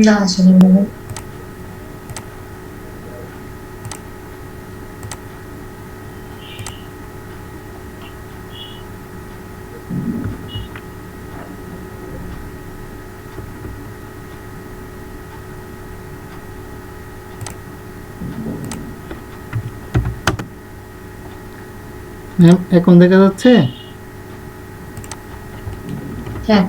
না আসলে মানে ম্যাম এখন দেখা যাচ্ছে? হ্যাঁ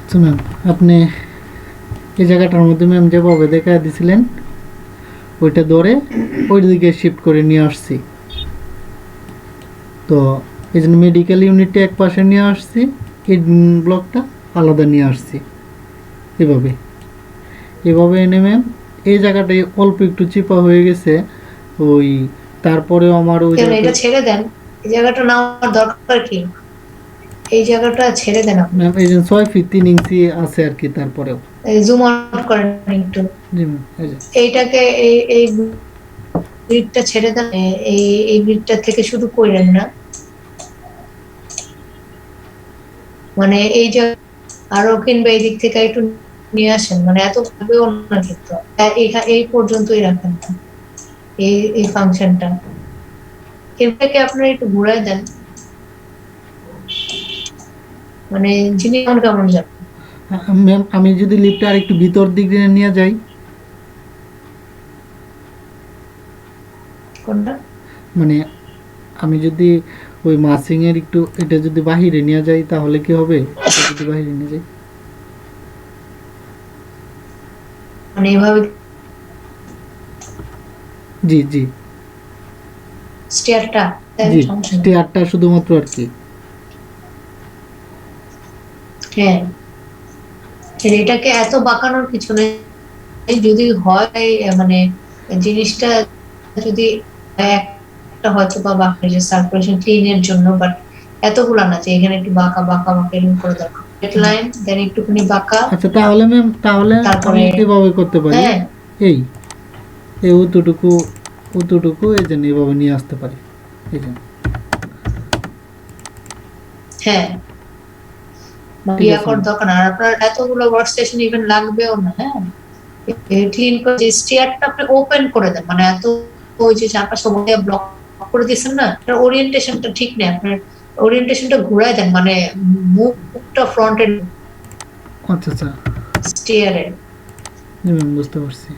আচ্ছা ম্যাম, আপনি এই জায়গাটার মধ্যে ম্যাম যেভাবে দেখা দিছিলেন ওইটা ধরে ওই দিকে শিফট করে নিয়ে আসছি। তো এই জন্য মেডিকেল ইউনিটটা এক পাশে নিয়ে আসছি, এই ব্লকটা আলাদা নিয়ে আসছি। এভাবে এভাবে এনে ম্যাম এই জায়গাটায় অল্প একটু চিপা হয়ে গেছে। ওই তারপরেও আমার ওই কেন জায়গাটা এটা ছেড়ে দেন, এই জায়গাটা নেওয়ার দরকার কি? এই জায়গাটা ছেড়ে দেন আপনি। ম্যাম এই যে 6 ফিট 3 ইঞ্চি আছে আর কি, তারপরেও। জুম আউট করেন একটু জি ম্যাম, এই যে এইটাকে, এই গ্রিডটা ছেড়ে দেন, এই এই গ্রিডটা থেকে শুরু করেন না, মানে এই যে আরো কিংবা এই দিক থেকে একটু নিয়ে আসেন, মানে এত ভাবেও না কিন্তু এই পর্যন্তই রাখেন না, এই ফাংশনটা এটাকে আপনারা একটু ঘুরাই দেন, মানে জিনিস কেমন কেমন যাবে। ম্যাম আমি যদি লিফটটা আর একটু ভিতর দিক দিয়ে নিয়ে যাই, কোনটা? মানে আমি যদি ওই মাসিংয়ের একটু এটা যদি বাহিরে নিয়ে যাই তাহলে কি হবে? এটা যদি বাহিরে নিয়ে যাই। মানে এভাবে জি জি স্টেয়ারটা দেন, জি, সমস্যা নেই। স্টেয়ারটা শুধুমাত্র আর কি। হ্যাঁ, এটাকে এত বাঁকানোর কিছু নেই, যদি হয় মানে জিনিসটা যদি একটা হয়তো বা বাঁকা যে সার্কুলেশন ক্লিনের জন্য, বাট এতগুলা না যে এখানে একটু বাঁকা বাঁকা বাঁকা এরকম করে দরকার, রেড লাইন দেন একটুখানি বাঁকা, আচ্ছা তাহলে ম্যাম, তাহলে আমি তারপরে এভাবে করতে পারি। হ্যাঁ এই এই উতুটুকু উতুটুকু এই যে এভাবে নিয়ে আসতে পারি। এই যে হ্যাঁ ঠিক ইয়া আছে করার ম্যাম। দরকার না, আর আপনার এতগুলো ওয়ার্ক স্টেশন ইভেন লাগবেও না। হ্যাঁ, ক্লিন করে যে স্টেয়ারটা আপনি ওপেন করে দেন, মানে এত ওই যে চারপাশে ব্লক করে দিয়েছেন না, ওরিয়েন্টেশনটা ঠিক নেই আপনার, ওরিয়েন্টেশনটা ঘুরায় দেন, মানে মুখটা ফ্রন্টের আচ্ছা আচ্ছা, স্টেয়ারে। জি ম্যাম, বুঝতে পারছি।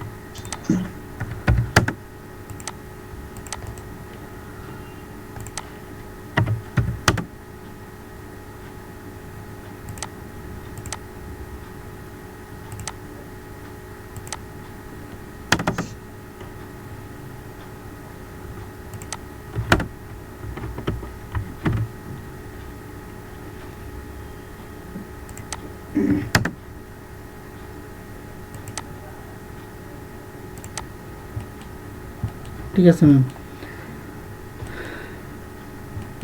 ঠিক আছে ম্যাম।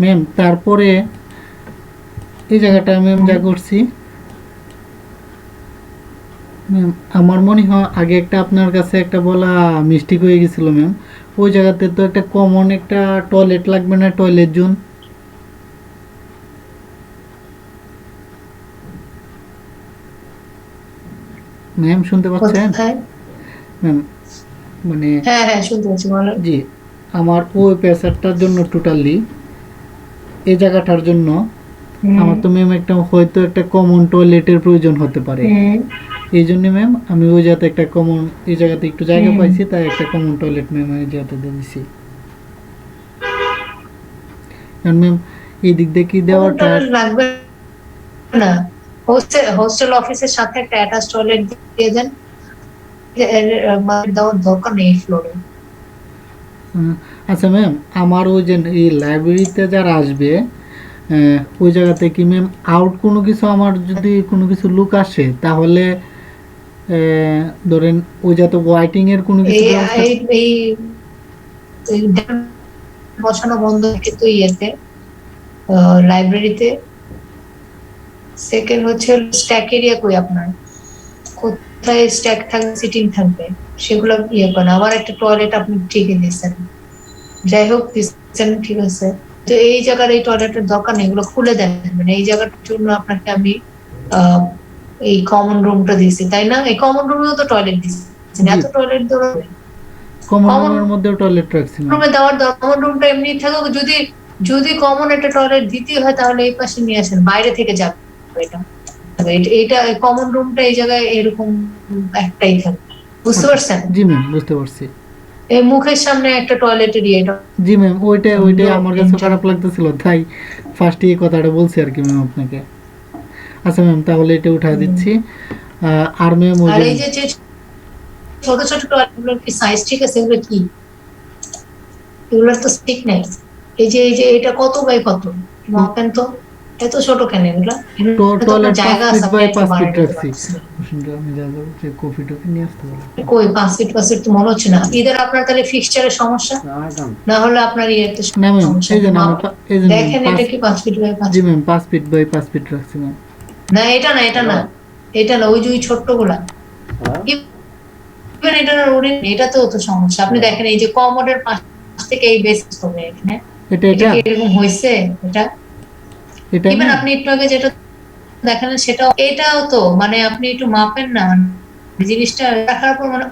ম্যাম তারপরে এই জায়গাটা ম্যাম যা করছি, ম্যাম আমার মনে হয় আগে একটা আপনার কাছে একটা বলা মিস্টেক হয়ে গেছিল ম্যাম। ওই জায়গাতে তো একটা কমন একটা টয়লেট লাগবে না, টয়লেট জোন? ম্যাম শুনতে পাচ্ছেন? কোথায়? ম্যাম মানে হ্যাঁ হ্যাঁ শুনতে পাচ্ছি, বলেন। জি, আমার ওই প্রেসারটার জন্য টোটালি এই জায়গাটার জন্য হুম আমার তো ম্যাম একটা হয়তো একটা কমন টয়লেটের প্রয়োজন হতে পারে। হুম এই জন্য ম্যাম আমি ওই জায়গাতে একটা কমন, এই জায়গাতে একটু জায়গা হুম পাইছি তাই একটা কমন টয়লেট ম্যাম এই জায়গাতে দিয়ে দিছি। কারণ ম্যাম এই দিক দিয়ে কি দেওয়াটা লাগবে না, হোস্টেল অফিসের সাথে একটা অ্যাটাচ টয়লেট দিয়ে দেন, দেওয়ার দরকার নেই ফ্লোরে। আচ্ছা ম্যাম, আমার ওই যে এই লাইব্রেরিতে যারা আসবে ওই জায়গাতে কি ম্যাম আউট কোনো কিছু, আমার যদি কোনো কিছু লুক আসে তাহলে ধরেন ওই যাতে ওয়াইটিংয়ের কোনো কিছু এই ব্যবস্থা। এই এই এই বসানো বন্ধ কিন্তু ইয়েতে, লাইব্রেরিতে। সেকেন্ড হচ্ছে স্ট্যাক এরিয়া কই আপনার? কোথায় স্ট্যাক থাকবে, সিটিং থাকবে, সেগুলো ইয়ে করেন। আবার একটা টয়লেট আপনি ঠিকই দিয়েছেন, যাই হোক দিচ্ছেন, ঠিক আছে। তো এই জায়গার এই টয়লেটের দরকার নেই, এগুলো খুলে দেন। মানে এই জায়গার জন্য আপনাকে আমি আহ এই কমন রুমটা দিয়েছি, তাই না? এই কমন রুমেও তো টয়লেট দিচ্ছি, জি, এত টয়লেট দরকার? কমন কমন রুমের মধ্যেও টয়লেট রাখছি ম্যাম। রুমে দেওয়ার দরকার, কমন রুমটা এমনি থাকুক। যদি যদি কমন একটা টয়লেট দিতে হয় তাহলে এই পাশে নিয়ে আসেন, বাইরে থেকে যাবে এটা। তবে এটা কমন রুমটা এই জায়গায় এরকম একটাই থাকবে, বুঝতে আচ্ছা, পারছেন? জি ম্যাম, বুঝতে পারছি। এই মুখের সামনে একটা টয়লেটের এটা জি ম্যাম, ওইটাই আমার কাছে enter খারাপ লাগতেছিল, তাই ফার্স্টে এই কথাটা বলছি আর কি ম্যাম আপনাকে। আচ্ছা ম্যাম, তাহলে এটা উঠা দিচ্ছি। আর ম্যাম ওই আর যে এই যে যে ছোট ছোট টয়লেট গুলোর কি সাইজ ঠিক আছে? এগুলো কি, এগুলোর তো ঠিক নেই। এই যে এটা কত বাই কত মাপেন তো, এত ছোট কেন এগুলো? এগুলো তো আপনার টয়লেট পাঁচ জায়গা ফিট আছে, আপনি বাই একটু 5 ফিট বাড়ায় নিতে রাখছি। পারতেছেন। আমি যা যাবো যে কফি টফি নিয়ে আসতে পারবো। কই 5 ফিট 5 ফিট তো মনে হচ্ছে না। ইদার আপনার তাহলে ফিক্সচারের সমস্যা, না হলে আপনার ইয়েতে না ম্যাম, সমস্যা। এই যে না, মাপ এই যে ম্যাম দেখেন, এটা কি 5 ফিট বাই 5 জি feet? Ma'am, 5 feet by 5 feet রাখছি ম্যাম। না এটা না, এটা না, এটা না, ওই যে ওই ছোট্ট গুলা। Even এটা না, এটা তো তো সমস্যা। আপনি দেখেন এই যে কমোডের পাশ থেকে এই বেসিস হবে এখানে, এটা এটা এটা কি এরকম হয়েছে? এটা এটাই ইভেন ম্যাম। আপনি একটু আগে যেটা দেখালেন সেটাও, এটাও তো মানে আপনি একটু মাপেন না, জিনিসটা রাখার পর মানে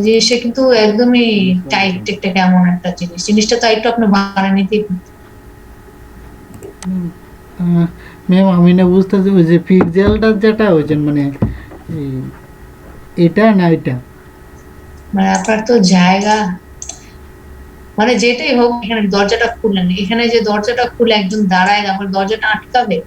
জিনিসটা কিন্তু একদমই টাইট একটা কেমন একটা জিনিস, জিনিসটা তো একটু আপনি বানিয়ে নিতেই পারতেন। ম্যাম আমি না বুঝতেছি ওই যে পিক্সেলটা যেটা ওই যে মানে এই- এটা না এটা। মানে আপনার তো জায়গা, মানে যেটাই হোক, এখানে দরজাটা খুললেন, এখানে যে দরজাটা খুলে একজন দাঁড়ায়, আমার দরজাটা আটকাবে,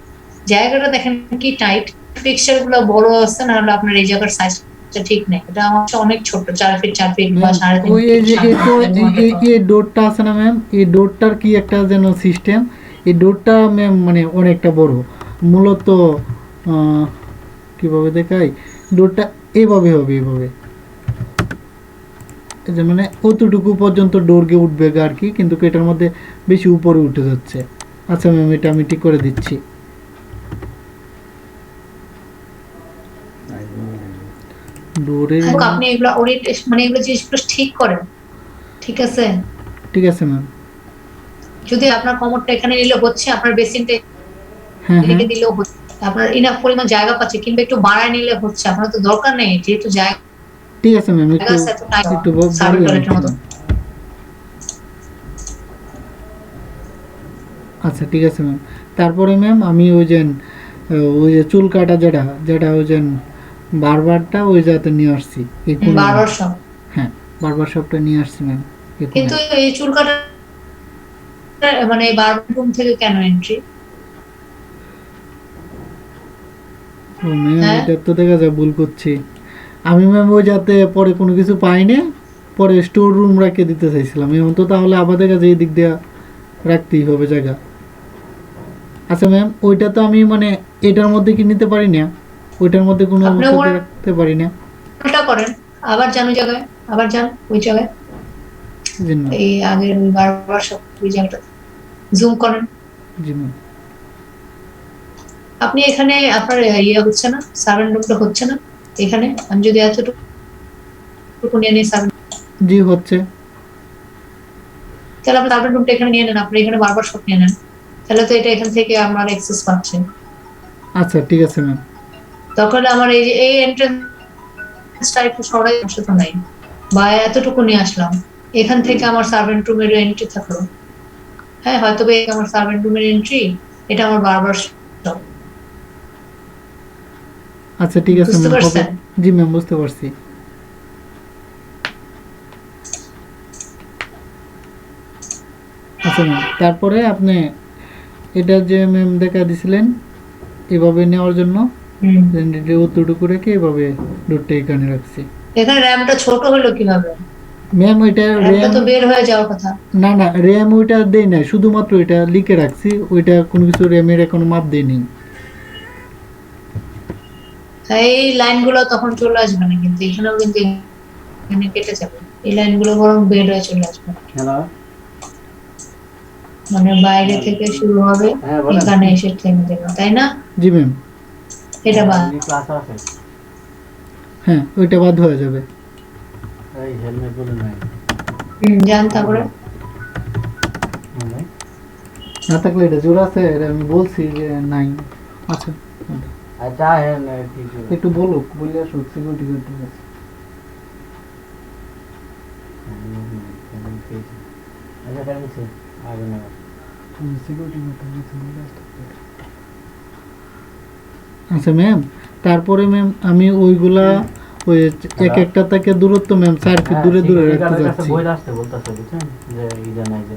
জায়গাটা দেখেন কি টাইট। ফিক্সচার গুলো বড় আছে, না হলে আপনার এই জায়গার সাইজটা ঠিক নেই। এটা আমার কাছে অনেক ছোট, 4 ফিট 4 ফিট বা ম্যাম 3.5 ওই এই ফিট যে এই তো 200 এই ডোরটা আছে না ম্যাম, এই ডোরটার কি একটা যেন সিস্টেম। এই ডোরটা ম্যাম মানে অনেকটা বড় মূলত। আহ, কিভাবে দেখাই, ডোরটা এইভাবে হবে, এইভাবে। এই যে মানে অতটুকু পর্যন্ত ডোর গিয়ে উঠবে আর কি, কিন্তু এটার মধ্যে বেশি উপরে উঠে যাচ্ছে। আচ্ছা ম্যাম, এটা আমি ঠিক করে দিচ্ছি। ডোরের আপনি এগুলো ওরিয়েন্টেশন মানে এগুলো জিনিসগুলো ঠিক করেন, ঠিক আছে? ঠিক আছে ম্যাম। যদি আপনার কমরটা এখানে নিলে হচ্ছে, আপনার বেসিনটা হ্যাঁ হ্যাঁ, এদিকে দিলেও হচ্ছে, আপনার ইনাফ পরিমাণ জায়গা পাচ্ছে, কিংবা একটু বাড়ায় নিলে হচ্ছে। আপনার তো দরকার নেই, যেহেতু জায়গা ঠিক আছে ম্যাম, একটু আছে এত টাইম একটু সার্ভিস বাড়িয়ে টয়লেটের নিচ্ছি মতো। ম্যাম। আচ্ছা ঠিক আছে ম্যাম। তারপরে ম্যাম আমি ওই যে চুল কাটা যেটা যেটা ওই যে বারবারটা ওই যাতে নিয়ে আসছি এই কোণে। বারবার সব, হ্যাঁ, বারবার সবটা নিয়ে আসছি ম্যাম এই কোণে। কিন্তু এই চুল কাটা মানে বারবার রুম থেকে কেন এন্ট্রি? ও ম্যাম, হ্যাঁ, এটা তো দেখা যায় ভুল করছি আমি ম্যাম। ওই যাতে পরে কোনো কিছু পাই না, পরে স্টোর রুম রাখে দিতে চাইছিলাম। এখন তো তাহলে আবার দেখা যায় এই দিক দিয়ে রাখতেই হবে জায়গা। আচ্ছা ম্যাম, ওইটা তো আমি মানে এটার মধ্যে কি নিতে পারি না? ওইটার মধ্যে কোনো আপনি অবস্থাতে রাখতে পারি না? উল্টা করেন, আবার যান ওই জায়গায়, আবার যান ওই জায়গায়, জি ম্যাম। এই আগের ওই বারবার সব ওই জায়গাটা জুম করেন। জি ম্যাম। আপনি এখানে আপনার ইয়ে হচ্ছে না, সার্ভেন্ট রুমটা হচ্ছে না এখানে? আমি যদি এতটুকু নিয়ে নিই সার্ভেন্ট, জি হচ্ছে। তাহলে আপনি সার্ভেন্ট রুমটা এখানে নিয়ে নেন, আপনি এখানে বারবার সব নিয়ে নেন, তাহলে তো এটা এখান থেকে আমার অ্যাক্সেস পাচ্ছে। আচ্ছা ঠিক আছে ম্যাম। তখন আমার এই যে এই এন্ট্রান্সটা একটু সরাই, অংশ তো নাই, বা এতটুকু নিয়ে আসলাম, এখান থেকে আমার সার্ভেন্ট রুমের এন্ট্রি থাকলো। হ্যাঁ, হয়তো বা এটা আমার সার্ভেন্ট রুমের এন্ট্রি, এটা আমার বারবার সব, আচ্ছা ঠিক আছে বুঝতে ম্যাম, হবে। পারছেন? জি ম্যাম, বুঝতে পারছি। আচ্ছা ম্যাম, তারপরে আপনি এটা যে ম্যাম দেখা দিছিলেন এভাবে নেওয়ার জন্য, হম, অতটুকু রেখে এভাবে ডোরটা এখানে রাখছি। এখানে র্যামটা ছোট হলো কিভাবে? ম্যাম ওইটা র্যামটা র্যাম, তো বের হয়ে যাওয়ার কথা। না না, র্যাম ওইটা দেই না, শুধুমাত্র এটা লিখে রাখছি। ওইটা কোনো কিছু র্যামের এখনো মাপ দেয়নি। এই লাইনগুলো তখন চলে আসবে না, কিন্তু এখানেও কিন্তু এখানে কেটে যাবে, এই লাইনগুলো বরং বের হয়ে চলে আসবে, মানে বাইরে থেকে শুরু হবে, এখানে এসে থেমে যাবে, তাই না? জি ম্যাম। এটা বা হ্যাঁ ওইটা বাদ হয়ে যাবে। এই হেলমেট বলে নাই যান তারপরে মানে না থাকলে এটা জোর আছে, এটা আমি বলছি যে নাই। আচ্ছা আচ্ছা হ্যাঁ না ঠিক আছে একটু বলো, বলে আসো সিকিউরিটি গার্ডের কাছে। আচ্ছা কেমন আগে না সিকিউরিটি গার্ডের কাছে বলে আসতে। আচ্ছা ম্যাম, তারপরে ম্যাম আমি ওইগুলা ওই এক একটা থেকে দূরত্ব ম্যাম 4 ফিট দূরে দূরে রাখতে যাচ্ছি। বই আসতে বলতাছে বুঝছেন যে এই জানাই যে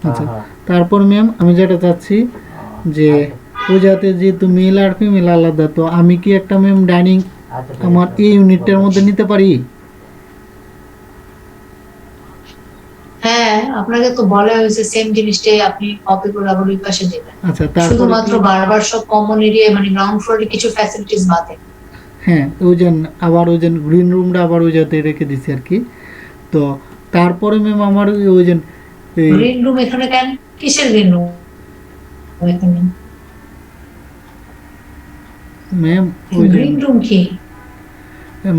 আচ্ছা তারপর ম্যাম আমি যেটা চাচ্ছি যে ও যাতে যেহেতু মেল আর ফিমেল আলাদা, তো আমি কি একটা ম্যাম ডাইনিং আমার এই ইউনিটটার মধ্যে নিতে পারি? হ্যাঁ, আপনাকে তো বলা হয়েছে সেম জিনিসটাই আপনি কপি করে আবার ওই পাশে দেবেন, আচ্ছা তারপরে শুধুমাত্র বারবার সব কমন এরিয়া মানে গ্রাউন্ড ফ্লোরে কিছু ফ্যাসিলিটিস বাদে। হ্যাঁ ওই যে আবার ওই যে গ্রিন রুমটা আবার ওই যাতে রেখে দিছি আর কি। তো তারপরে ম্যাম আমার ওই যে এই গ্রিন রুম এখানে কেন? কিসের গ্রিন রুম এখানে? ম্যাম ওই যে গ্রিন রুম কি?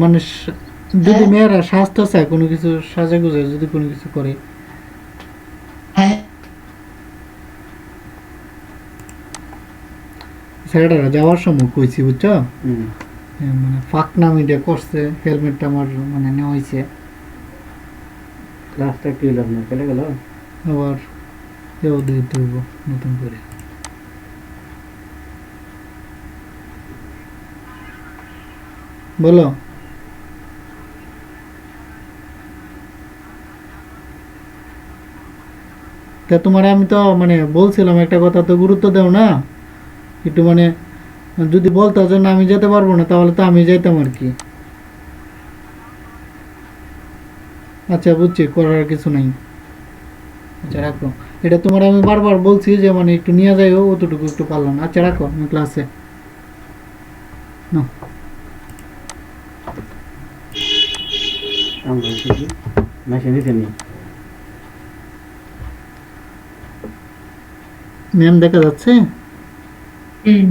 মানে যদি হ্যাঁ? মেয়েরা স্বাস্থ্য চায় কোনো কিছু সাজা গুজা যদি কোনো কিছু করে, হ্যাঁ, ছেলেটারা যাওয়ার সময় কইছি বুঝছো, হুম মানে ফাঁক নামিটা করছে, হেলমেটটা আমার মানে নেওয়া হয়েছে। ক্লাসটা কি হলো আপনার চলে গেল আবার এও দিতে হইব নতুন করে। বলো তা তোমার আমি তো মানে বলছিলাম একটা কথা, তো গুরুত্ব দাও না একটু, মানে যদি বলতো যে না আমি যেতে পারবো না তাহলে তো আমি যাইতাম আর কি। আচ্ছা বুঝছি, করার কিছু নাই। আচ্ছা রাখো, এটা তোমার আমি বারবার বলছি যে মানে একটু নিয়ে যাইও, অতটুকু একটু পারলাম না। আচ্ছা রাখো, আমি ক্লাসে নাও। আমরা কি মেশিন নিতে নি ম্যাম দেখা যাচ্ছে? হুম,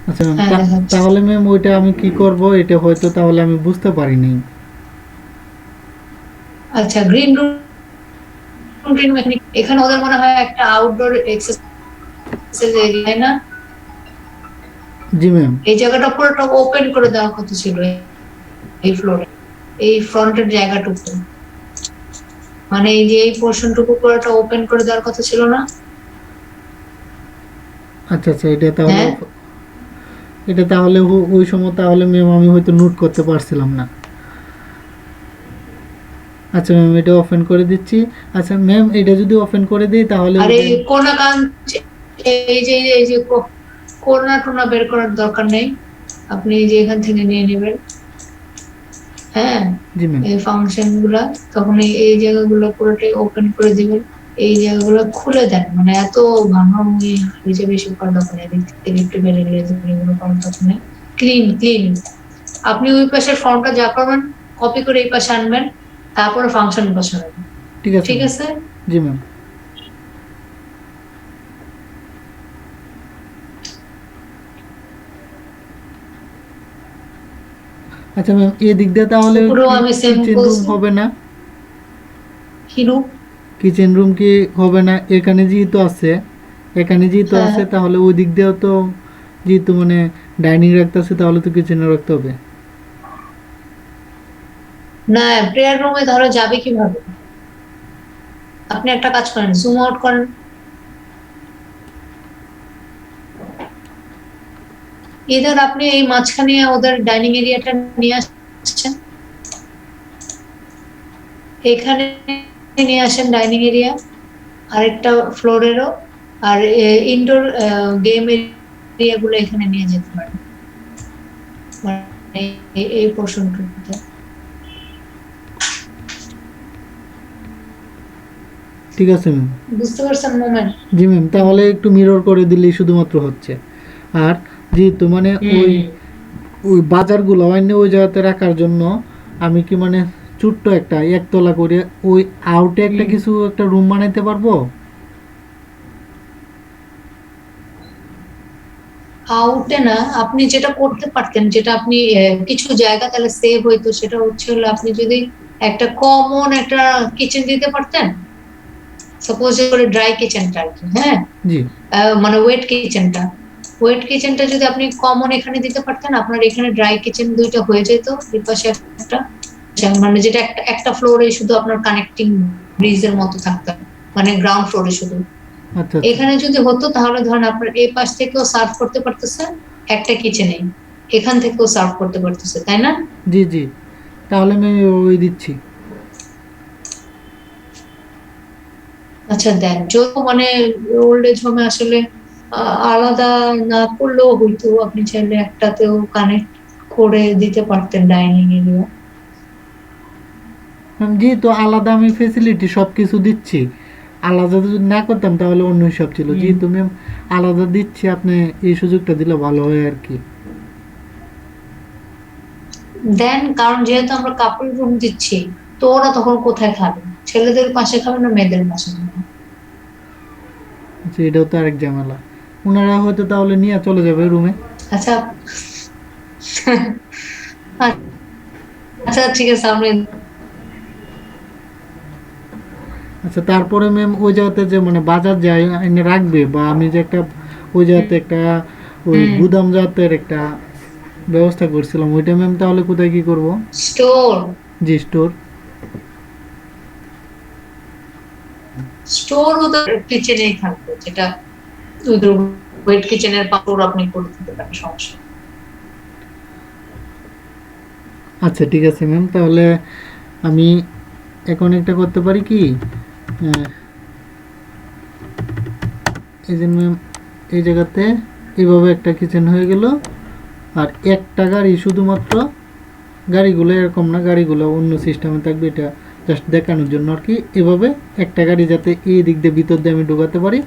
আচ্ছা ম্যাম হ্যাঁ, দেখা যাচ্ছে। তাহলে ম্যাম ওইটা আমি কি করব, এটা হয়তো তাহলে আমি বুঝতে পারিনি। আচ্ছা গ্রিন রুম, গ্রিন রুম এখানে ওদের মনে হয় একটা আউটডোর এক্সারসাইজ এরিয়া না? জি ম্যাম। এই জায়গাটা পুরোটা ওপেন করে দেওয়ার কথা ছিল এই ফ্লোরে, এই ফ্রন্টের জায়গাটুকু, মানে এই যে এই পোর্শনটুকু পুরোটা ওপেন করে দেওয়ার কথা ছিল না? আচ্ছা আচ্ছা, এটা তাহলে হ্যাঁ, এটা তাহলে ওই সময় তাহলে ম্যাম আমি হয়তো নোট করতে পারছিলাম না। আচ্ছা ম্যাম এটা ওপেন করে দিচ্ছি। আচ্ছা ম্যাম এটা যদি ওপেন করে দিই তাহলে আর এই কোনা কান, এই যে কোনা টোনা বের করার দরকার নেই, আপনি এই যে এখান থেকে নিয়ে নেবেন। হ্যাঁ, জি ম্যাম। এই ফাংশন গুলা তখন এই জায়গাগুলো পুরোটাই ওপেন করে দিবেন, এই জায়গাগুলো খুলে দেন, মানে এত ভাঙাভাঙি হিসেবে বেশি করার দরকার নেই, একটু বেড়ে গেলে এগুলো করার দরকার নেই। ক্লিন ক্লিন, আপনি ওই পাশের ফর্মটা যা করবেন কপি করে এই পাশে আনবেন, তারপরে ফাংশন বসাবেন। ঠিক আছে ঠিক ম্যাম। আছে? জি ম্যাম। আচ্ছা ম্যাম এদিক দিয়ে তাহলে পুরো আমি সেম কিচেন রুম বলছি। হবে না? হিরু, কিচেন রুম কি হবে না? এখানে যেহেতু আছে, এখানে যেহেতু হ্যাঁ। আছে তাহলে ওই দিক দিয়েও তো যেহেতু মানে ডাইনিং রাখতে আছে তাহলে তো কিচেনে রাখতে হবে। না, প্রেয়ার রুমে ধরো যাবে কিভাবে? আপনি একটা কাজ করেন, জুম আউট করেন, এদের আপনি এই মাঝখানে ওদের ডাইনিং এরিয়াটা নিয়ে আসছেন, এখানে নিয়ে আসেন ডাইনিং এরিয়া, আরেকটা ফ্লোরেরও, আর ইনডোর গেম এরিয়া গুলো এখানে নিয়ে যেতে পারেন, মানে এই পোর্শনটুকুতে। ঠিক আছে ম্যাম। বুঝতে পারছেন মোমেন্ট? জি ম্যাম, তাহলে একটু মিরর করে দিলেই শুধুমাত্র হচ্ছে। আর যেহেতু মানে ওই ওই বাজারগুলো অন্য ওই জায়গাতে রাখার জন্য আমি কি মানে ছোট্ট একটা একতলা করে ওই আউটে একটা কিছু একটা রুম বানাইতে পারবো? আউটে না, আপনি যেটা করতে পারতেন, যেটা আপনি কিছু জায়গা তাহলে সেভ হইতো, সেটা হচ্ছে হলো আপনি যদি একটা কমন একটা কিচেন দিতে পারতেন, সাপোজ করে ড্রাই কিচেনটা আর কি, হ্যাঁ, জি মানে ওয়েট কিচেনটা যদি আপনি কমন এখানে দিতে পারতেন, আপনার এখানে ড্রাই কিচেন দুইটা হয়ে যেত, এর পাশে একটা, মানে যেটা একটা একটা ফ্লোরে শুধু আপনার কানেক্টিং ব্রিজের মতো থাকতো, মানে গ্রাউন্ড ফ্লোরে শুধু। আচ্ছা আচ্ছা এখানে যদি হতো তাহলে ধরেন আপনার এই পাশ থেকেও সার্ভ করতে পারতেছেন একটা কিচেনে, এখান থেকেও সার্ভ করতে পারতেছে, তাই না? জি জি, তাহলে আমি ওই দিচ্ছি। আচ্ছা দেন, যদি মানে ওল্ড এজ হোমে আসলে আলাদা না করলেও হইতো, আপনি চাইলে একটাতেও কানেক্ট করে দিতে পারতেন ডাইনিং এরিয়া। যেহেতু আলাদা আমি ফেসিলিটি সব কিছু দিচ্ছি, আলাদা যদি না করতাম তাহলে অন্য হিসাব ছিল, যেহেতু ম্যাম আলাদা দিচ্ছি, আপনি এই সুযোগটা দিলে ভালো হয় আর কি। দেন, কারণ যেহেতু আমরা কাপড় রুম দিচ্ছি, তো ওরা তখন কোথায় খাবে? ছেলেদের পাশে খাবে না মেয়েদের পাশে খাবে? আচ্ছা, এটাও তো আরেক ঝামেলা, ওনারা হয়তো তাহলে নিয়ে চলে যাবে রুমে। আচ্ছা। আচ্ছা ঠিক আছে, আমি আচ্ছা, তারপরে ম্যাম ওই জায়গাতে যে মানে বাজার যায় এনে রাখবে, বা আমি যে একটা ওই জায়গাতে একটা ওই হুম গুদাম জাতের একটা ব্যবস্থা করছিলাম, ওইটা ম্যাম তাহলে কোথায় কি করব? স্টোর, জি স্টোর। স্টোর ওদের কিচেনেই থাকবে, যেটা ওদের ওয়েট কিচেনের পাপড় আপনি করে দিতে পারেন, সমস্যা নেই। আচ্ছা ঠিক আছে ম্যাম, তাহলে আমি এখন একটা করতে পারি কি, আহ, এই যে ম্যাম এই জায়গাতে এইভাবে একটা কিচেন হয়ে গেল, আর একটা গাড়ি শুধুমাত্র, গাড়িগুলো এরকম না, গাড়িগুলো অন্য সিস্টেমে থাকবে, এটা জাস্ট দেখানোর জন্য আর কি। এভাবে একটা গাড়ি যাতে এই দিক দিয়ে ভিতর দিয়ে আমি ঢোকাতে পারি,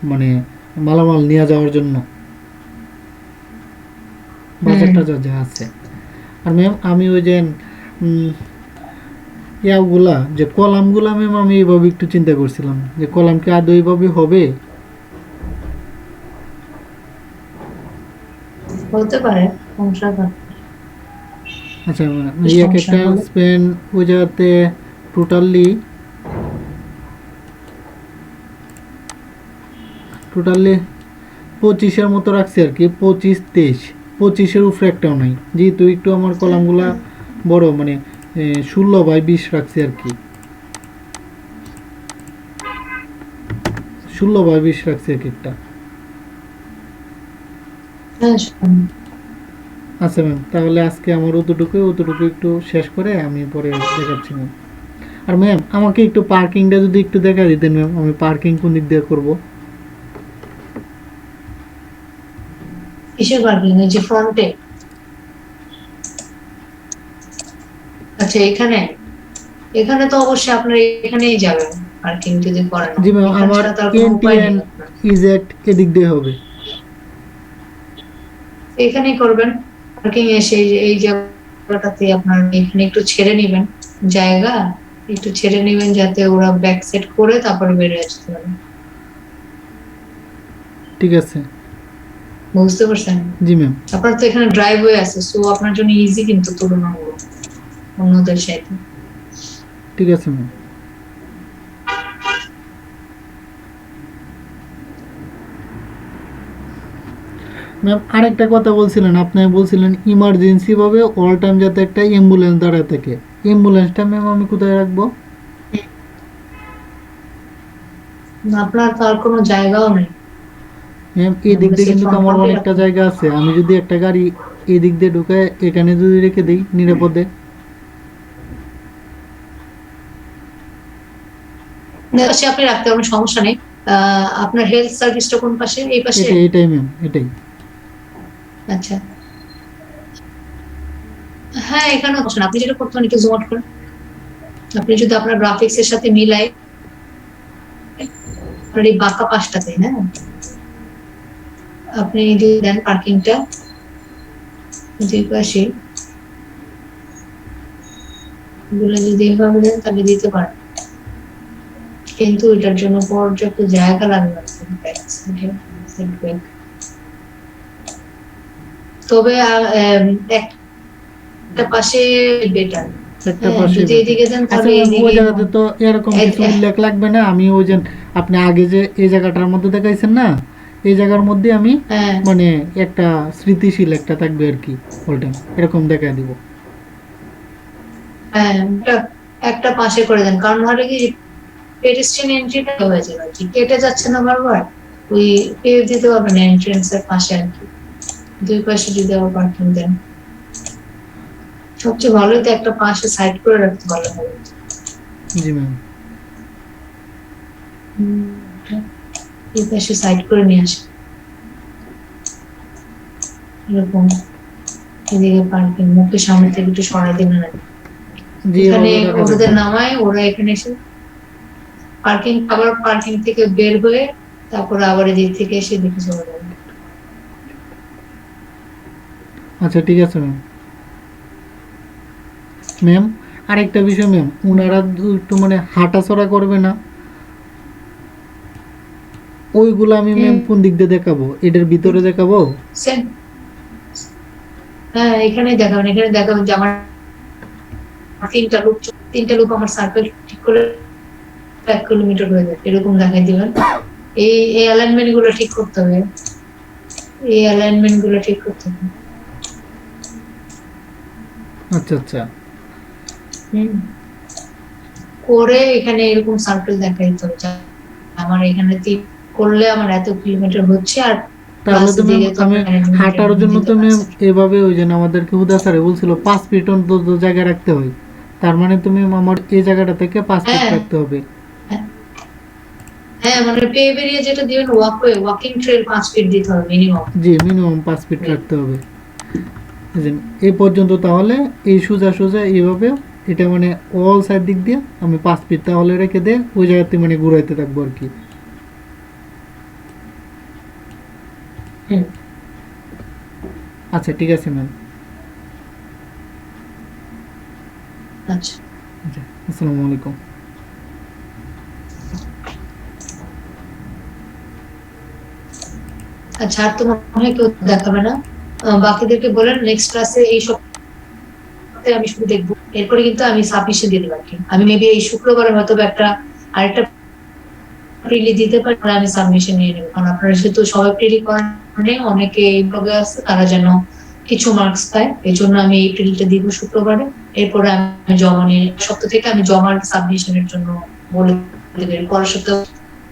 মানে মালামাল নিয়ে যাওয়ার জন্য, বাজার টাজার যা আছে। আর ম্যাম আমি ওই যে উম, ইয়াগুলা যে কলামগুলা ম্যাম আমি এইভাবে একটু চিন্তা করছিলাম যে কলাম কি আদৌ এইভাবে হবে। হতে পারে, সমস্যা না। আচ্ছা, কি এই এক সমস্যা একটা বলো? স্পেন ওই জায়গাতে টোটালি টোটালি 25-এর মতো রাখছি আর কি, 25-23, 25-এর উপরে একটাও নাই, যেহেতু একটু আমার কলামগুলা বড়, মানে 16/20 রাখছি আর কি, 16/20 রাখছি এক একটা। হ্যাঁ, আচ্ছা ম্যাম, তাহলে আজকে আমার অতটুকু একটু শেষ করে আমি পরে দেখাচ্ছি ম্যাম। আর ম্যাম আমাকে একটু পার্কিংটা যদি একটু দেখা দিতেন ম্যাম, আমি পার্কিং কোন দিক দিয়ে করবো? কিসের পার্কিং? এই যে ফ্রন্টে? আচ্ছা, এখানে, এখানে তো অবশ্যই আপনার এখানেই যাবেন পার্কিং যদি করেন, জি ম্যাম, এখান আমার ছাড়া তার কোনো উপায় নেই এনটিএন আপনার। ইজেক্ট এদিক দিয়ে হবে। এখানেই করবেন পার্কিং, এসে এই জায়গাটাতে আপনার এখানে একটু ছেড়ে নিবেন জায়গা, একটু ছেড়ে নিবেন যাতে ওরা ব্যাক সেট করে তারপরে বেরিয়ে আসতে পারে। ঠিক আছে। বুঝতে পারছেন? জি ম্যাম। আপনার তো এখানে ড্রাইভওয়ে আছে, সো আপনার জন্য ইজি কিন্তু তুলনামূলক অন্যদের সাথে। ঠিক আছে ম্যাম। ম্যাম আরেকটা কথা বলছিলেন, আপনি বলছিলেন ইমার্জেন্সি ভাবে অল টাইম যাতে একটা অ্যাম্বুলেন্স দাঁড়ায় থাকে, অ্যাম্বুলেন্সটা ম্যাম আমি কোথায় রাখবো? আপনার তো আর কোনো জায়গাও নেই। ম্যাম এই দিক দিয়ে কিন্তু আমার অনেকটা জায়গা আছে, আমি যদি একটা গাড়ি এই দিক দিয়ে ঢুকায় এখানে যদি রেখে দিই নিরাপদে। পাশে আপনি রাখতে পারবেন, সমস্যা নেই। আপনার হেলথ সার্ভিসটা কোন পাশে? এই পাশে? এটাই ম্যাম, এটাই। আচ্ছা, হ্যাঁ, এখানেও বসেন। আপনি যেটা করতে পারেন একটু জুম আউট করেন, আপনি যদি আপনার গ্রাফিক্স এর সাথে মিলাই আপনার এই বাঁকা পাশটাতে, হ্যাঁ, আপনি যদি দেন পার্কিংটা দুই পাশে, এগুলো যদি এভাবে দেন তাহলে দিতে পারেন, কিন্তু এটার জন্য পর্যাপ্ত জায়গা লাগবে। তবে একটা পাশে বেটার। একটা হ্যাঁ, পাশে যদি এদিকে দেন আচ্ছা তাহলে ম্যাম, ওই এদিকে জায়গাতে তো এরকম কিছু উল্লেখ লাগবে না। আমি ওই যে আপনি আগে যে এই জায়গাটার মধ্যে দেখাইছেন না, এই জায়গার মধ্যে আমি হ্যাঁ মানে একটা স্মৃতিশীল একটা থাকবে আর কি, ওটা এরকম দেখাই দিব। হ্যাঁ একটা পাশে করে দেন, কারণ হলে কি পেডেস্ট্রিয়ান এন্ট্রিটা হয়ে যাবে আর কি, কেটে যাচ্ছে না বারবার। ওই পেজ দিতে পারবেন এন্ট্রেন্স এর পাশে আর কি, দুই পাশে যদি আবার পার্কিং দেন সবচেয়ে ভালো, তো একটা পাশে সাইড করে রাখতে ভালো হবে। জি ম্যাম। এই পাশে সাইড করে নিয়ে আসে এরকম, এদিকে পার্কিং মুখের সামনে থেকে একটু সরাই দিবেন আর কি। জি, এখানে এভাবে রাখা ওদের যাবে। নামায়, ওরা এখানে এসে পার্কিং, আবার পার্কিং থেকে বের হয়ে তারপরে আবার এদিক থেকে এসে দিকে চলে যাবে। আচ্ছা ঠিক আছে ম্যাম। ম্যাম আরেকটা বিষয় ম্যাম, ওনারা একটু মানে হাঁটাচড়া করবে না, ওইগুলো আমি ম্যাম কোন দিক দিয়ে দেখাবো? এটার ভিতরে দেখাবো? সেম, হ্যাঁ এখানে দেখাবেন, এখানে দেখাবেন যে আমার তিনটা লুপ আমার সার্কেল ঠিক করে 1 কিলোমিটার হয়ে যায়, এরকম দেখাই দিবেন। এই এই অ্যালাইনমেন্ট গুলো ঠিক করতে হবে, এই অ্যালাইনমেন্ট গুলো ঠিক করতে হবে। আচ্ছা আচ্ছা। হুম, করে এখানে এরকম সার্কেল দেখাই দিতে হবে যে আমার এখানে করলে আমার এত কিলোমিটার হচ্ছে, আর তাহলে তো ম্যাম দিকে তো আমি management হাঁটার training জন্য দিতে তো ম্যাম পারছে। এভাবে ওই যে আমাদেরকে হুদা স্যারে বলছিল 5 ফিট অন্তত জায়গায় রাখতে হয়। তার মানে তো ম্যাম আমার এই জায়গাটা থেকে 5 ফিট হ্যাঁ রাখতে হবে। হ্যাঁ হ্যাঁ, মানে পে বেরিয়ে যেটা দিবেন ওয়াকওয়ে, ওয়াকিং ট্রেল 5 ফিট দিতে হবে মিনিমাম। জি, মিনিমাম 5 ফিট রাখতে হবে। বুঝলেন? এই পর্যন্ত তাহলে এই সোজা সোজা এইভাবে এটা মানে অল সাইড দিক দিয়ে আমি 5 ফিট তাহলে রেখে দিয়ে ওই জায়গাতে মানে ঘুরাইতে থাকবো আর কি। হুম, আচ্ছা ঠিক আছে ম্যাম। আচ্ছা আচ্ছা, আসসালামু আলাইকুম। আচ্ছা, আর তো মনে হয় কেউ দেখাবে না। বাকিদেরকে বলেন নেক্সট ক্লাসে এই সপ্তাহে আমি শুধু দেখবো, এরপরে কিন্তু আমি সাবমিশন দিয়ে দেবো আর কি। আমি মেবি এই শুক্রবারে হয়তো বা আরেকটা প্রিলি দিতে পারি, পরে আমি সাবমিশন নিয়ে নেবো, কারণ আপনারা যেহেতু সবাই প্রিলি করেন, অনেকে এই ব্লগে আছে, তারা যেন কিছু মার্কস পায়, এই জন্য আমি এই প্রিলিটা দিব শুক্রবারে। এরপরে আমি জমা নিয়ে সপ্তাহ থেকে আমি জমার সাবমিশনের জন্য বলে দেবেন, পরের সপ্তাহে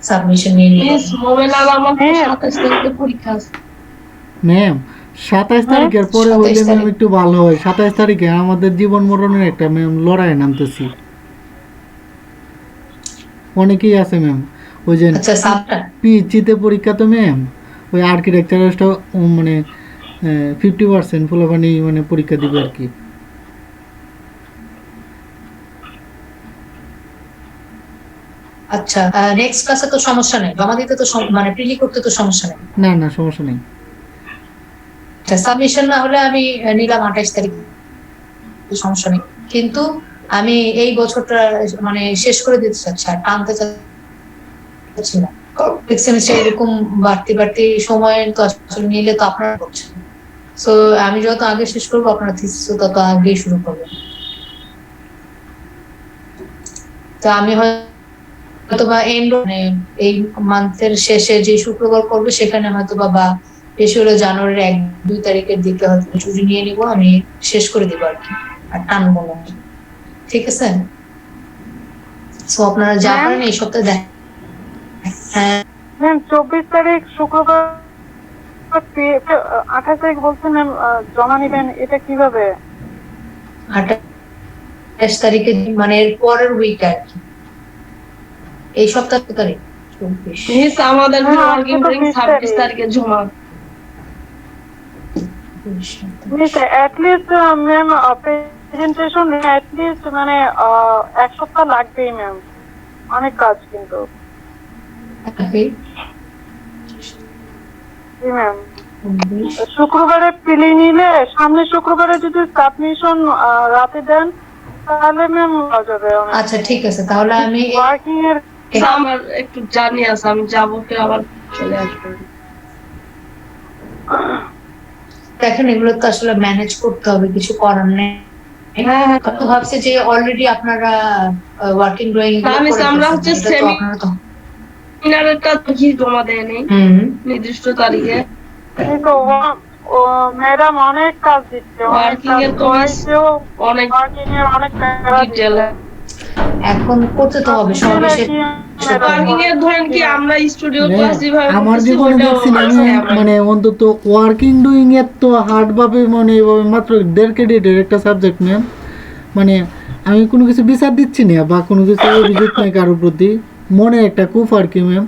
সাবমিশন নিয়ে নিয়ে মিস মোবাইল আর আমার তো 27 তারিখে পরীক্ষা আছে। ম্যাম 27 তারিখের পরে 27 হইলে ম্যাম তারিখ। একটু ভালো হয়। 27 তারিখে আমাদের জীবন মরণের একটা ম্যাম লড়াই নামতেছি। অনেকেই আছে ম্যাম, ওই যে আচ্ছা সাবটা পিএইচজিতে পরীক্ষা তো ম্যাম, ওই আর্কিটেকচারটা মানে 50% ফুলাফানি মানে পরীক্ষা দিবে আর কি। আচ্ছা, নেক্সট ক্লাসে তো সমস্যা নেই, জমা দিতে তো মানে প্রিলি করতে তো সমস্যা নেই। না না, সমস্যা নেই। আচ্ছা, সাবমিশন না হলে আমি নিলাম 28 তারিখ, সমস্যা নেই। কিন্তু আমি এই বছরটা মানে শেষ করে দিতে চাচ্ছি, আর টানতে চাচ্ছি না। সেমিস্টার এরকম বাড়তি বাড়তি সময় তো আসলে নিলে তো আপনারা করছেন। সো আমি যত আগে শেষ করবো, আপনারা থিসিস তত আগেই শুরু করবেন। তো আমি হয়তো বা এন্ড মানে এই মান্থের শেষে যে শুক্রবার করবে, সেখানে হয়তো বা বেশি হলে জানুয়ারির 1-2 তারিখের দিকে হয়তো ছুটি নিয়ে নিব, আমি শেষ করে দিব আর কি, আর টানবো না। ঠিক আছে? সো আপনারা যা ম্যাম পারেন এই সপ্তাহে দেখ। হ্যাঁ, ম্যাম 24 তারিখ শুক্রবার 28 তারিখ বলছেন ম্যাম জমা নিবেন, এটা কিভাবে? 28 তারিখে মানে এর পরের উইক আর কি, এই সপ্তাহ তারিখ 24। মিস আমাদের হ্যাঁ, ওয়ার্কিং আজকে তো ড্রিঙ্ক 20 26 তারিখ। তারিখে জমা। Miss at least ma'am presentation at least মানে 1 সপ্তাহ লাগবেই ম্যাম, অনেক কাজ কিন্তু। জি ম্যাম, শুক্রবারে প্রিলি নিলে সামনের শুক্রবারে যদি সাবমিশন রাতে দেন তাহলে ম্যাম হয়ে যাবে। আচ্ছা ঠিক আছে, তাহলে আমি ওয়ার্কিং এর আচ্ছা, আমার একটু জার্নি আছে, আমি যাবো ফির আবার চলে আসবো। দেখেন এগুলো তো আসলে ম্যানেজ করতে হবে, কিছু করার নেই। হ্যাঁ হ্যাঁ তো ভাবছে যে অলরেডি আপনারা ওয়ার্কিং ড্রয়িং না, মিস আমরা হচ্ছে এটা তো আপনারা তো সেমিনারটা দেখি জমা দেয় নেই হুম নির্দিষ্ট তারিখে। কিন্তু ও ম্যাডাম অনেক কাজ দিচ্ছে, অনেক ওয়ার্কিং কাজ এর তো মিস করাইছেও, অনেক ওয়ার্কিং এর অনেক প্যারা ডিটেল। এখন করতে তো হবে সবাই ওয়ার্কিং এর ধরেন কি আমরা স্টুডিও ক্লাস যেভাবে আমার করতেছি জীবনে ওইটাও দেখছি আমি আছে আমরা। মানে অন্তত ওয়ার্কিং ডুইং এর তো হার্ড ভাবে মানে এভাবে মাত্র 1.5 ক্রেডিটের একটা সাবজেক্ট ম্যাম, মানে আমি কোনো কিছু বিচার দিচ্ছি না বা কোনো কিছু অভিযোগ নাই কারোর প্রতি, মনে একটা কুফ আর কি ম্যাম।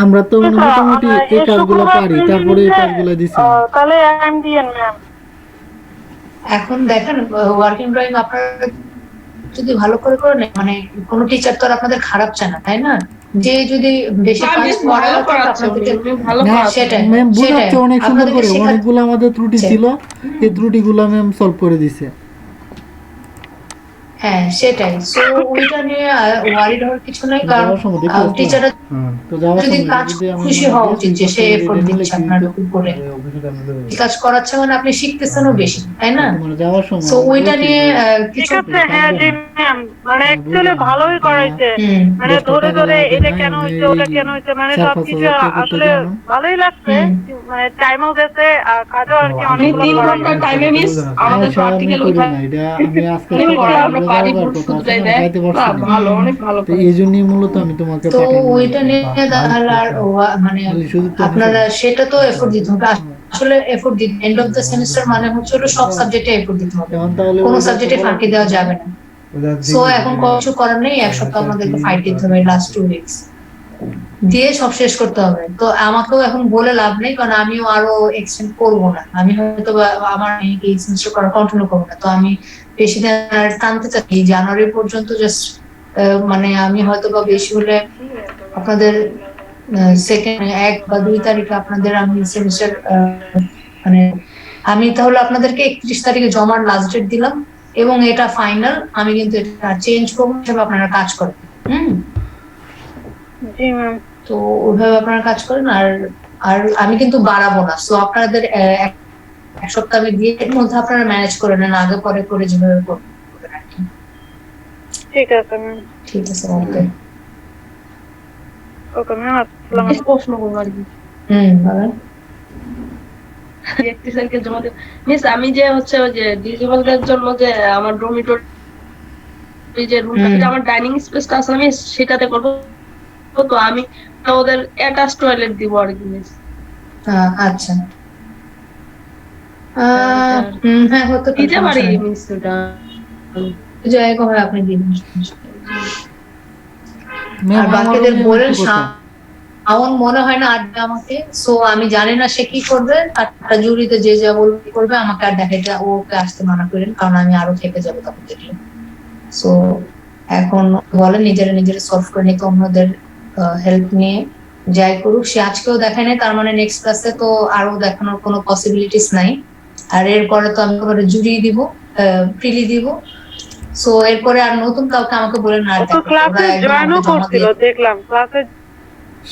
আমরা তো মানে মোটামুটি এই কাজগুলো পারি, তারপরে এই কাজগুলো দিছি। তাহলে এমডিএন ম্যাম এখন দেখেন ওয়ার্কিং ড্রয়িং আপনারা যদি ভালো করে করেন, মানে কোনো টিচার তো আর আপনাদের খারাপ চায় না, তাই না? যে যদি বেশি না, কাজ মিস করা ভালো থাকে করাচ্ছে আপনাদেরকে উনি ভালো না, করাচ্ছে। সেটাই ম্যাম সেটাই বুঝাচ্ছে অনেক সুন্দর আপনাদেরকে করে, শেখাচ্ছে। অনেকগুলো আমাদের ত্রুটি ছিল, এই ত্রুটিগুলো ম্যাম সলভ করে দিছে। হ্যাঁ সেটাই, সো ওইটা নিয়ে ওয়ারিড হওয়ার কিছু নাই, কারণ যাওয়ার সময় দেখতে আসবো। টিচাররা তো যাওয়ার যদি সময় কাজ যদি আমি খুশি মানে হওয়া দিয়েছি, উচিত যে সে করতে এফোর্ট দিলে দিচ্ছে কি আপনার হতো? উপরে, অফিসে আমি দেবো। কাজ করাচ্ছে মানে আপনি শিখতেছেনও বেশি, তাই না? মানে যাওয়ার সময় সো ওইটা বলছি নিয়ে যে, ঠিক কিছু আছে। হ্যাঁ জি ম্যাম, মানে অ্যাকচুয়ালি ভালোই করাইছে, হুম মানে 10 ধরে টাকা ধরে লাগে এটা না, কেন আমি হয়েছে ওটা কেন হয়েছে, মানে 4-5 সবকিছু হাজার টাকা করতে আসলে জানো? ভালোই লাগছে, মানে টাইমও গেছে আর কাজও আর কি আপনি অনেকগুলো 3 ঘন্টা করাইছে। টাইমে মিস আমাদের আচ্ছা, আমি প্র্যাকটিক্যাল করি উঠায় না, এটা আমি আজকে নিয়ে সকালে পরে আমরা পারি যাওয়ার ভুল কথা আছে শুধরাই না, দেয় যাইতে না, পারছি না। ভালো অনেক ভালো তো করে। এই জন্যই মূলত আমি তোমাকে তো পাঠানো। ওইটা নিয়ে তাহলে আর মানে শুধু তো আপনারা সেটা তো এফোর্ট দিতে হবে, আসলে এফোর্ট দিতে এন্ড অফ দ্য সেমিস্টার মানে হচ্ছে হলো সব সাবজেক্টে এফোর্ট দিতে হবে, এখন তাহলে কোনো ওইটা সাবজেক্টে তো বলা ফাঁকি দেওয়া যাবে না। সো এখন কিছু করার নেই, এক সপ্তাহ আমাদেরকে ফাইট দিতে হবে, লাস্ট 2 উইকস দিয়ে সব শেষ করতে হবে। তো আমাকেও এখন বলে লাভ নেই, কারণ আমিও আরো এক্সটেন্ড করবো না, আমি হয়তো আমার এই সেমিস্টার করা কন্টিনিউ করবো না। তো আমি বেশি দিন আর টানতে চাই, জানুয়ারি পর্যন্ত জাস্ট মানে আমি হয়তো বা বেশি হলে আপনাদের সেকেন্ড 1 বা 2 তারিখে আপনাদের আমি সেমিস্টার মানে আমি তাহলে আপনাদেরকে 31 তারিখে জমার লাস্ট ডেট দিলাম, এবং এটা ফাইনাল, আমি কিন্তু এটা চেঞ্জ করবো হিসেবে আপনারা কাজ করেন। জি ম্যাম। তো ওইভাবে আপনারা কাজ করেন, আর আর আমি কিন্তু বাড়াবো না। সো আপনাদের এক সপ্তাহ আমি দিয়ে এর মধ্যে আপনারা ম্যানেজ করে নেন, আগে পরে করে যেভাবে করবেন আর কি। ঠিক আছে ম্যাম। ঠিক আছে, ওকে ওকে ম্যাম, আসসালামু মিস প্রশ্ন করবো আর কি। বলেন। একটি স্যারকে জমা দেব। মিস আমি যে হচ্ছে ওই যে ডিজেবলদের জন্য যে আমার ডরমিটরি যে রুমটা, এটা আমার ডাইনিং স্পেসটা আছে আমি সেটাতে করবো, তো আমি ওদের অ্যাটাচ টয়লেট দিব আর কি মিস। আচ্ছা হ্যাঁ হতে পারে, দিতে পারি সমস্যা নেই। মিস ওটা। জায়গা হয় আপনি দিবেন। ম্যাম আর আমারও বাকিদের ম্যাম বলেন, একটু কথা। আমার মনে হয় না আড্ডা আমাকে, সো আমি জানি না সে কি করবে, একটা জুরিতে যে যা বলবে করবে, আমাকে আর দেখাইতে ওকে আসতে মানা করেন, কারণ আমি আরো থেকে যাবো তখন দেখলে। সো এখন বলেন নিজেরা নিজেরা সলভ করে নিতে, অন্যদের হেল্প নিয়ে যাই করুক। সে আজকেও দেখায় নাই, তার মানে নেক্সট ক্লাসে তো আরো দেখানোর কোনো পসিবিলিটিস নাই। আর এরপরে তো আমি একেবারে জুড়ি দিব, প্রিলি দিব। সো এরপরে আর নতুন কাউকে আমাকে বলে না, ও তো ক্লাসে জয়েনও করছিল, দেখলাম ক্লাসে।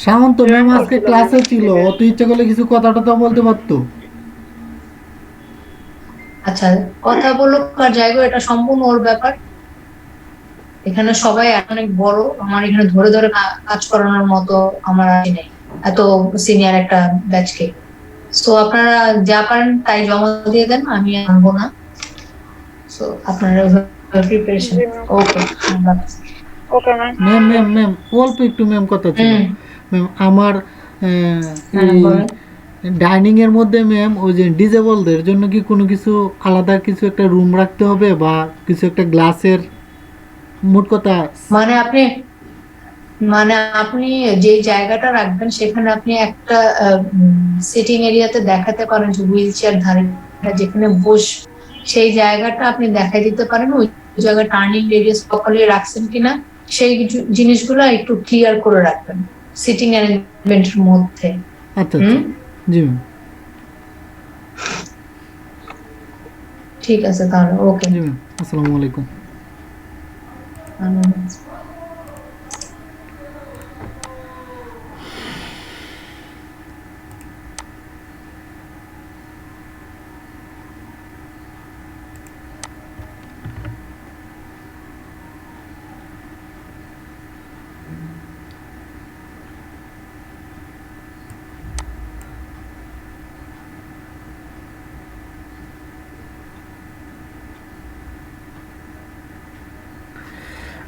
শান্ত ম্যাম আজকে ক্লাসে ছিল, অত ইচ্ছা করলে কিছু কথা টথা বলতে পারতো। আচ্ছা কথা বলুক আর জায়গা, এটা সম্পূর্ণ ওর ব্যাপার। এখানে সবাই অনেক বড়, আমার এখানে ধরে ধরে কাজ করানোর মতো আমার আর নেই, এত সিনিয়র একটা ব্যাচকে। সো আপনারা যা পারেন তাই জমা দিয়ে দেন, আমি আনবো না। সো আপনারা preparation. Okay okay ma'am. Ma'am ma'am ma'am অল্প একটু ম্যাম কথা ছিল ম্যাম। আমার ডাইনিং এর মধ্যে ম্যাম ওই যে ডিজেবলদের জন্য কি কোনো কিছু আলাদা কিছু একটা রুম রাখতে হবে বা কিছু একটা গ্লাসের, মোট কথা মানে আপনি যে জায়গাটা রাখবেন সেখানে আপনি একটা সিটিং এরিয়াতে দেখাতে পারেন যে হুইল চেয়ার ধারে যেখানে বস, সেই জায়গাটা আপনি দেখাই দিতে পারেন, ওই জায়গায় টার্নিং রেডিয়াস প্রপারলি রাখছেন কিনা সেই জিনিসগুলো একটু ক্লিয়ার করে রাখবেন সিটিং অ্যারেঞ্জমেন্টের মধ্যে। আচ্ছা আচ্ছা জি ম্যাম। ঠিক আছে তাহলে, ওকে জি ম্যাম, আসসালামু আলাইকুম।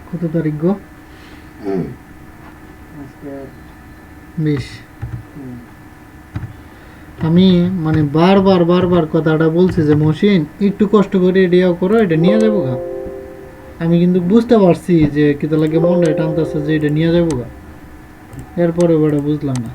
কত তারিখ গো? আজকে 20। আমি মানে বারবার কথাটা বলছি যে মহসিন একটু কষ্ট করে এডিয়াও করো, এটা নিয়ে যাবো গা। আমি কিন্তু বুঝতে পারছি যে কিতা লাগে মনটা টানতেছে যে এটা নিয়ে যাবো গা, এরপরে ওটা বুঝলাম না।